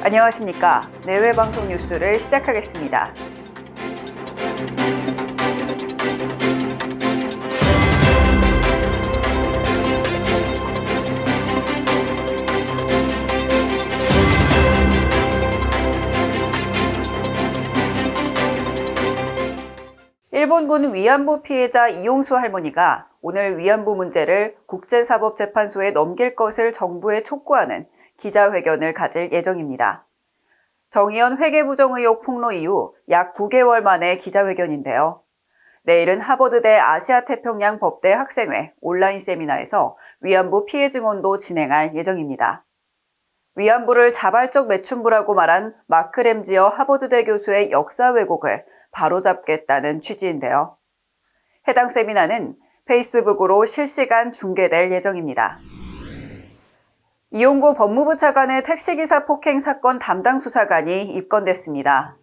안녕하십니까. 내외방송 뉴스를 시작하겠습니다. 일본군 위안부 피해자 이용수 할머니가 오늘 위안부 문제를 국제사법재판소에 넘길 것을 정부에 촉구하는 기자회견을 가질 예정입니다. 정의연 회계부정 의혹 폭로 이후 약 9개월 만에 기자회견인데요. 내일은 하버드대 아시아태평양 법대 학생회 온라인 세미나에서 위안부 피해 증언도 진행할 예정입니다. 위안부를 자발적 매춘부라고 말한 마크 램지어 하버드대 교수의 역사 왜곡을 바로잡겠다는 취지인데요. 해당 세미나는 페이스북으로 실시간 중계될 예정입니다. 이용구 법무부 차관의 택시기사 폭행 사건 담당 수사관이 입건됐습니다.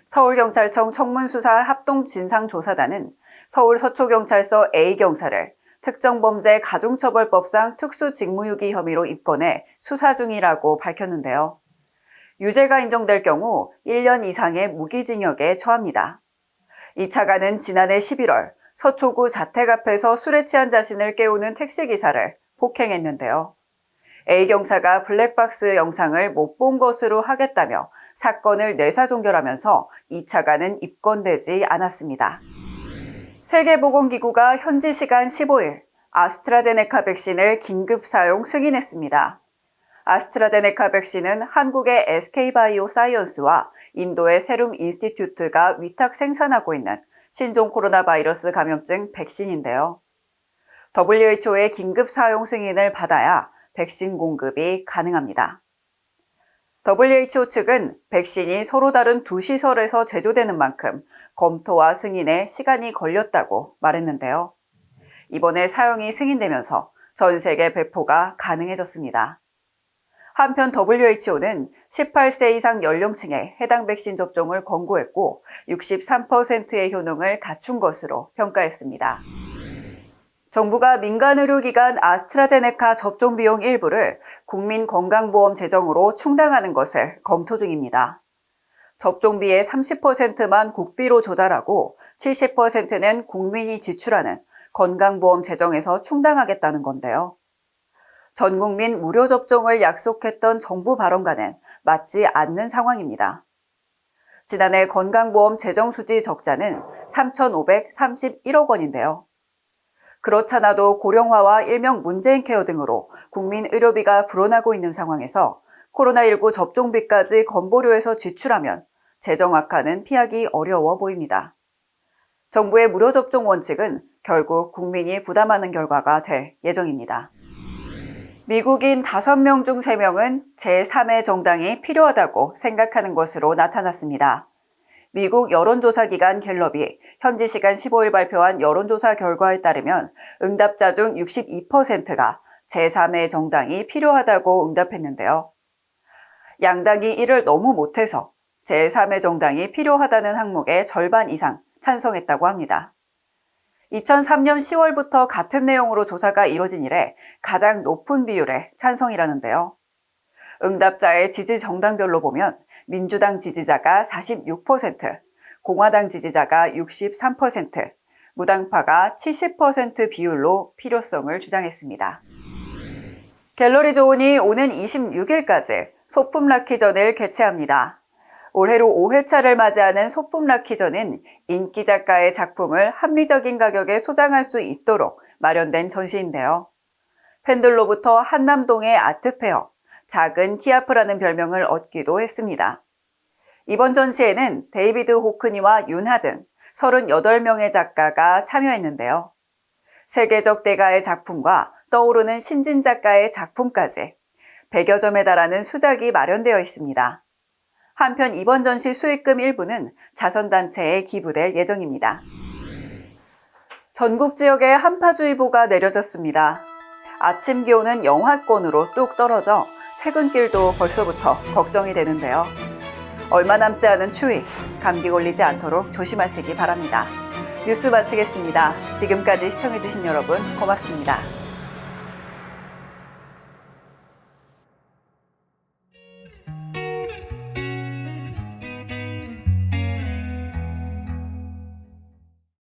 서울경찰청 청문수사 합동진상조사단은 서울 서초경찰서 A경사를 특정범죄 가중처벌법상 특수직무유기 혐의로 입건해 수사 중이라고 밝혔는데요. 유죄가 인정될 경우 1년 이상의 무기징역에 처합니다. 이 차관은 지난해 11월 서초구 자택 앞에서 술에 취한 자신을 깨우는 택시기사를 폭행했는데요. A경사가 블랙박스 영상을 못 본 것으로 하겠다며 사건을 내사종결하면서 이 차관은 입건되지 않았습니다. 세계보건기구가 현지 시간 15일 아스트라제네카 백신을 긴급 사용 승인했습니다. 아스트라제네카 백신은 한국의 SK바이오사이언스와 인도의 세룸 인스티튜트가 위탁 생산하고 있는 신종 코로나 바이러스 감염증 백신인데요. WHO의 긴급 사용 승인을 받아야 백신 공급이 가능합니다. WHO 측은 백신이 서로 다른 두 시설에서 제조되는 만큼 검토와 승인에 시간이 걸렸다고 말했는데요. 이번에 사용이 승인되면서 전 세계 배포가 가능해졌습니다. 한편 WHO는 18세 이상 연령층에 해당 백신 접종을 권고했고 63%의 효능을 갖춘 것으로 평가했습니다. 정부가 민간의료기관 아스트라제네카 접종 비용 일부를 국민건강보험 재정으로 충당하는 것을 검토 중입니다. 접종비의 30%만 국비로 조달하고 70%는 국민이 지출하는 건강보험 재정에서 충당하겠다는 건데요. 전 국민 무료 접종을 약속했던 정부 발언과는 맞지 않는 상황입니다. 지난해 건강보험 재정 수지 적자는 3,531억 원인데요. 그렇잖아도 고령화와 일명 문재인 케어 등으로 국민 의료비가 불어나고 있는 상황에서 코로나19 접종비까지 건보료에서 지출하면 재정 악화는 피하기 어려워 보입니다. 정부의 무료 접종 원칙은 결국 국민이 부담하는 결과가 될 예정입니다. 미국인 5명 중 3명은 제3의 정당이 필요하다고 생각하는 것으로 나타났습니다. 미국 여론조사기관 갤럽이 현지 시간 15일 발표한 여론조사 결과에 따르면 응답자 중 62%가 제3의 정당이 필요하다고 응답했는데요. 양당이 이를 너무 못해서 제3의 정당이 필요하다는 항목의 절반 이상 찬성했다고 합니다. 2003년 10월부터 같은 내용으로 조사가 이뤄진 이래 가장 높은 비율의 찬성이라는데요. 응답자의 지지 정당별로 보면 민주당 지지자가 46%, 공화당 지지자가 63%, 무당파가 70% 비율로 필요성을 주장했습니다. 갤러리 조온이 오는 26일까지 소품 락키전을 개최합니다. 올해로 5회차를 맞이하는 소품 락키전은 인기 작가의 작품을 합리적인 가격에 소장할 수 있도록 마련된 전시인데요. 팬들로부터 한남동의 아트페어, 작은 키아프라는 별명을 얻기도 했습니다. 이번 전시에는 데이비드 호크니와 윤하 등 38명의 작가가 참여했는데요. 세계적 대가의 작품과 떠오르는 신진 작가의 작품까지 100여 점에 달하는 수작이 마련되어 있습니다. 한편 이번 전시 수익금 일부는 자선단체에 기부될 예정입니다. 전국 지역에 한파주의보가 내려졌습니다. 아침 기온은 영하권으로 뚝 떨어져 퇴근길도 벌써부터 걱정이 되는데요. 얼마 남지 않은 추위, 감기 걸리지 않도록 조심하시기 바랍니다. 뉴스 마치겠습니다. 지금까지 시청해주신 여러분 고맙습니다.